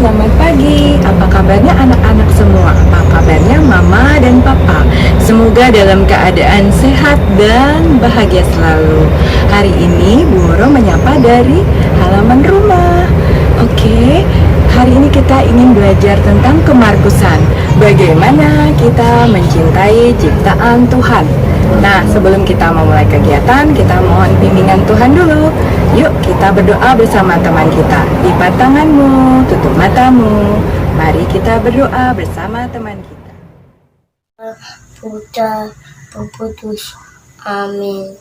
selamat pagi. Apa kabarnya anak-anak semua? Apa kabarnya mama dan papa? Semoga dalam keadaan sehat dan bahagia selalu. Hari ini Bu Woro menyapa dari halaman rumah. Oke, hari ini kita ingin belajar tentang kemarkusan. Bagaimana kita mencintai ciptaan Tuhan. Nah, sebelum kita memulai kegiatan, kita mohon bimbingan Tuhan dulu. Yuk, kita berdoa bersama teman kita. Lipat tanganmu, tutup matamu. Mari kita berdoa bersama teman kita. Putra Putus. Amin.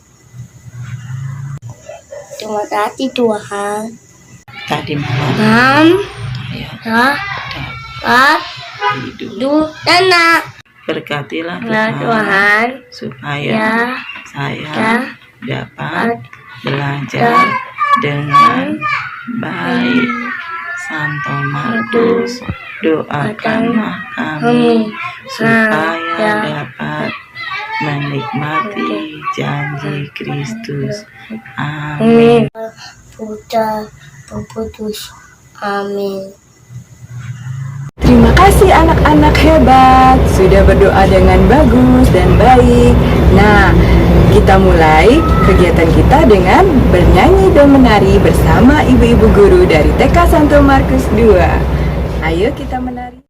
Terima kasih Tuhan. Tadi malam dapat hidup enak. berkatilah Tuhan supaya saya dapat belajar dan dengan baik. Santo Markus, doakanlah kami supaya dapat menikmati janji Kristus. Amin. Putra Putus. Amin. Terima kasih anak-anak hebat, sudah berdoa dengan bagus dan baik. Nah, kita mulai kegiatan kita dengan bernyanyi dan menari bersama ibu-ibu guru dari TK Santo Markus II. Ayo kita menari.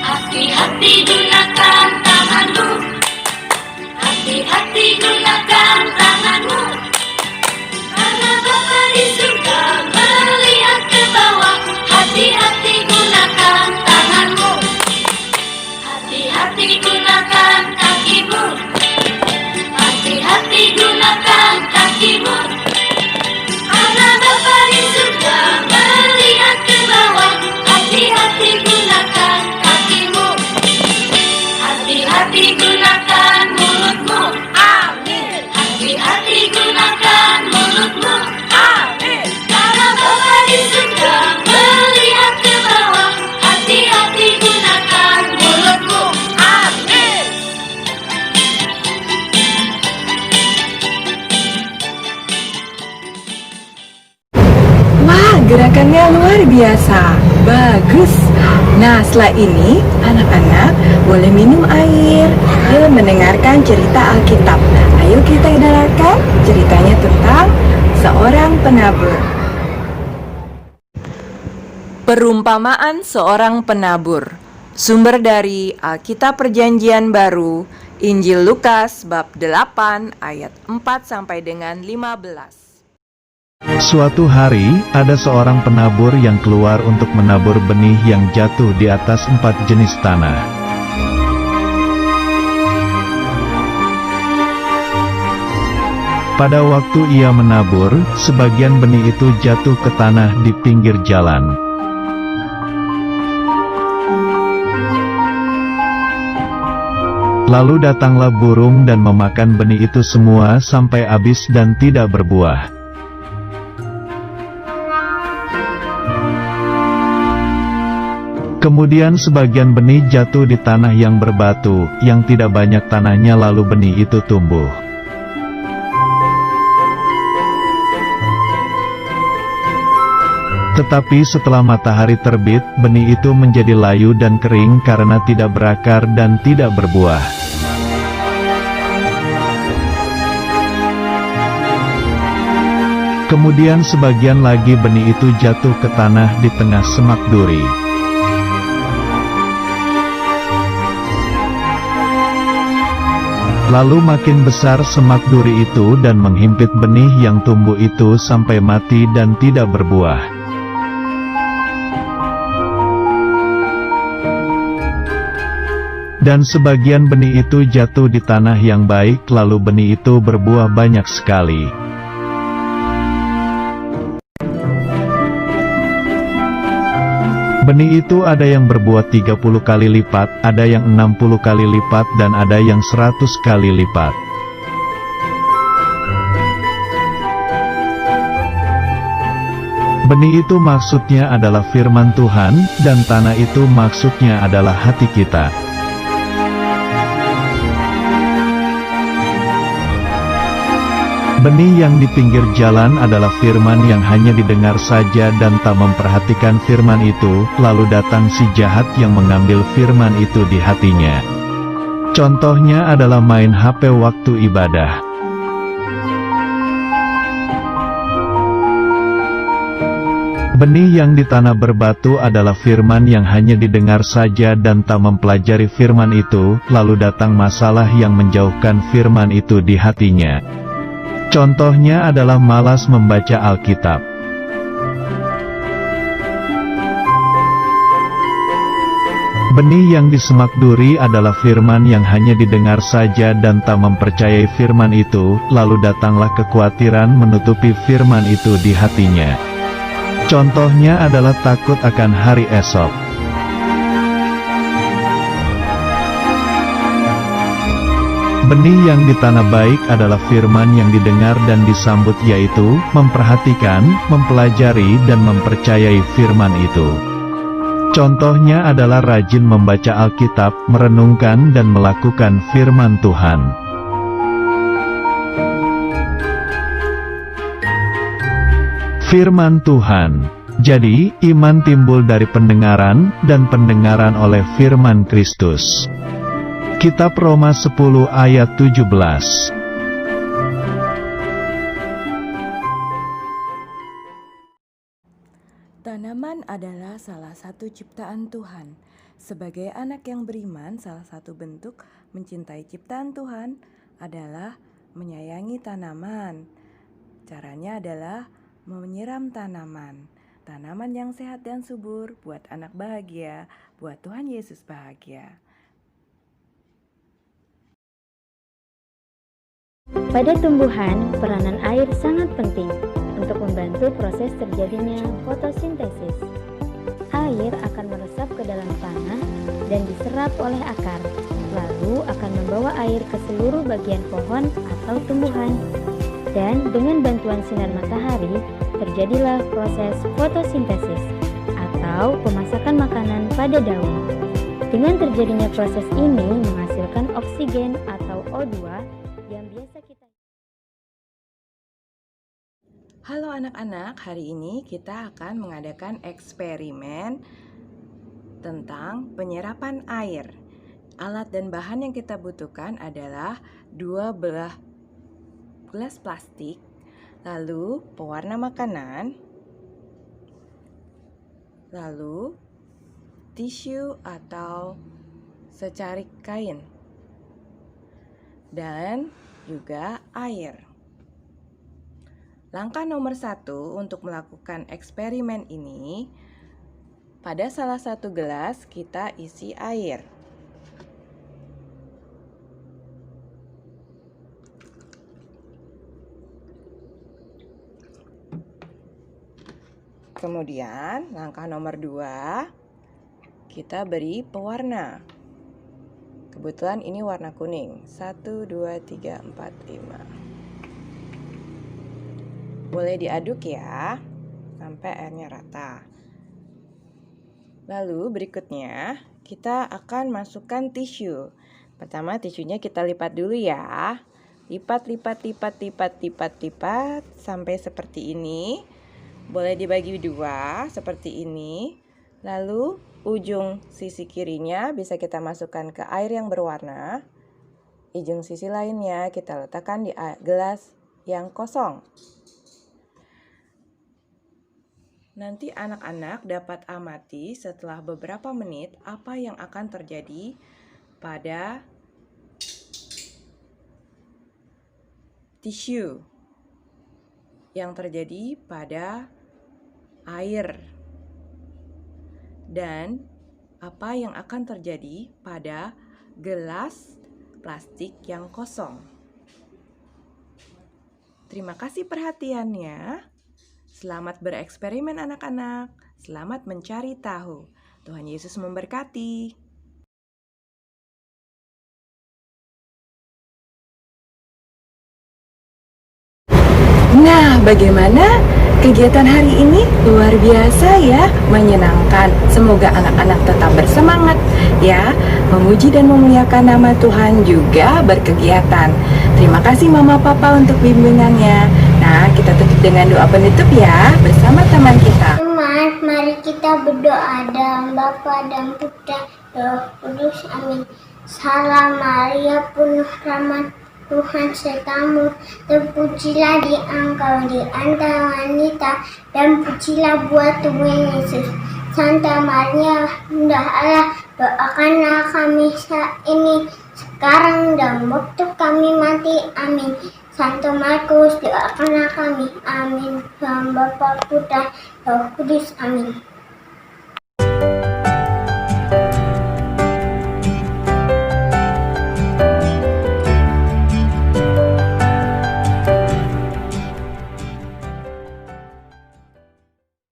Hati-hati gunakan tanganmu. Hati-hati gunakan tanganmu. Karena Bapa di surga melihat ke bawah. Hati-hati gunakan tanganmu. Hati-hati gunakan kakimu. Hati-hati gunakan kakimu. Karena Bapa di surga melihat ke bawah. Hati-hati gunakan kakimu. Hati-hati gunakan mulutmu. Amin. Hati-hati gunakan mulutmu. Amin. Karena Bapa di surga melihat ke bawah. Hati-hati gunakan mulutmu. Amin. Wah, gerakannya luar biasa. Bagus. Nah, setelah ini anak-anak boleh minum air dan mendengarkan cerita Alkitab. Ayo kita dengarkan ceritanya tentang seorang penabur. Perumpamaan seorang penabur. Sumber dari Alkitab Perjanjian Baru, Injil Lukas bab 8 ayat 4 sampai dengan 15. Suatu hari, ada seorang penabur yang keluar untuk menabur benih yang jatuh di atas 4 jenis tanah. Pada waktu ia menabur, sebagian benih itu jatuh ke tanah di pinggir jalan. Lalu datanglah burung dan memakan benih itu semua sampai habis dan tidak berbuah. Kemudian sebagian benih jatuh di tanah yang berbatu, yang tidak banyak tanahnya, lalu benih itu tumbuh. Tetapi setelah matahari terbit, benih itu menjadi layu dan kering karena tidak berakar dan tidak berbuah. Kemudian sebagian lagi benih itu jatuh ke tanah di tengah semak duri. Lalu makin besar semak duri itu dan menghimpit benih yang tumbuh itu sampai mati dan tidak berbuah. Dan sebagian benih itu jatuh di tanah yang baik, lalu benih itu berbuah banyak sekali. Benih itu ada yang berbuah 30 kali lipat, ada yang 60 kali lipat, dan ada yang 100 kali lipat. Benih itu maksudnya adalah firman Tuhan, dan tanah itu maksudnya adalah hati kita. Benih yang di pinggir jalan adalah firman yang hanya didengar saja dan tak memperhatikan firman itu, lalu datang si jahat yang mengambil firman itu di hatinya. Contohnya adalah main HP waktu ibadah. Benih yang di tanah berbatu adalah firman yang hanya didengar saja dan tak mempelajari firman itu, lalu datang masalah yang menjauhkan firman itu di hatinya. Contohnya adalah malas membaca Alkitab. Benih yang di semak duri adalah firman yang hanya didengar saja dan tak mempercayai firman itu, lalu datanglah kekhawatiran menutupi firman itu di hatinya. Contohnya adalah takut akan hari esok. Benih yang di tanah baik adalah firman yang didengar dan disambut, yaitu memperhatikan, mempelajari dan mempercayai firman itu. Contohnya adalah rajin membaca Alkitab, merenungkan dan melakukan firman Tuhan. Firman Tuhan. Jadi, iman timbul dari pendengaran, dan pendengaran oleh firman Kristus. Kitab Roma 10 ayat 17. Tanaman adalah salah satu ciptaan Tuhan. Sebagai anak yang beriman, salah satu bentuk mencintai ciptaan Tuhan adalah menyayangi tanaman. Caranya adalah menyiram tanaman. Tanaman yang sehat dan subur, buat anak bahagia, buat Tuhan Yesus bahagia. Pada tumbuhan, peranan air sangat penting untuk membantu proses terjadinya fotosintesis. Air akan meresap ke dalam tanah dan diserap oleh akar, lalu akan membawa air ke seluruh bagian pohon atau tumbuhan. Dan dengan bantuan sinar matahari, terjadilah proses fotosintesis atau pemasakan makanan pada daun. Dengan terjadinya proses ini menghasilkan oksigen atau O2 yang biasa kita. Halo anak-anak, hari ini kita akan mengadakan eksperimen tentang penyerapan air. Alat dan bahan yang kita butuhkan adalah 2 belah gelas plastik, lalu pewarna makanan, lalu tisu atau secarik kain, dan juga air. Langkah nomor 1 untuk melakukan eksperimen ini, pada salah satu gelas kita isi air. Kemudian langkah nomor 2, kita beri pewarna. Kebetulan ini warna kuning. 1, 2, 3, 4, 5. Boleh diaduk ya, sampai airnya rata. Lalu berikutnya, kita akan masukkan tisu. Pertama tisunya kita lipat dulu ya. Lipat sampai seperti ini. Boleh dibagi 2 seperti ini. Lalu ujung sisi kirinya bisa kita masukkan ke air yang berwarna. Ujung sisi lainnya kita letakkan di gelas yang kosong. Nanti anak-anak dapat amati setelah beberapa menit apa yang akan terjadi pada tisu yang terjadi pada air dan apa yang akan terjadi pada gelas plastik yang kosong. Terima kasih perhatiannya. Selamat bereksperimen anak-anak. Selamat mencari tahu. Tuhan Yesus memberkati. Nah, bagaimana kegiatan hari ini? Luar biasa ya, menyenangkan. Semoga anak-anak tetap bersemangat ya, memuji dan memuliakan nama Tuhan juga berkegiatan. Terima kasih Mama Papa untuk bimbingannya. Nah, kita tutup dengan doa penutup ya, bersama teman kita. Teman, mari kita berdoa dalam Bapa dan Putra Roh Kudus. Amin. Salam Maria, penuh rahmat, Tuhan sertamu, terpujilah di engkau di antara wanita, dan pujilah buah tubuh Yesus. Santa Maria, Bunda Allah, doakanlah kami saat ini, sekarang dan waktu kami mati. Amin. Santo Markus, doakanlah kami. Amin. Dalam Bapa, Putra, Roh Kudus. Amin.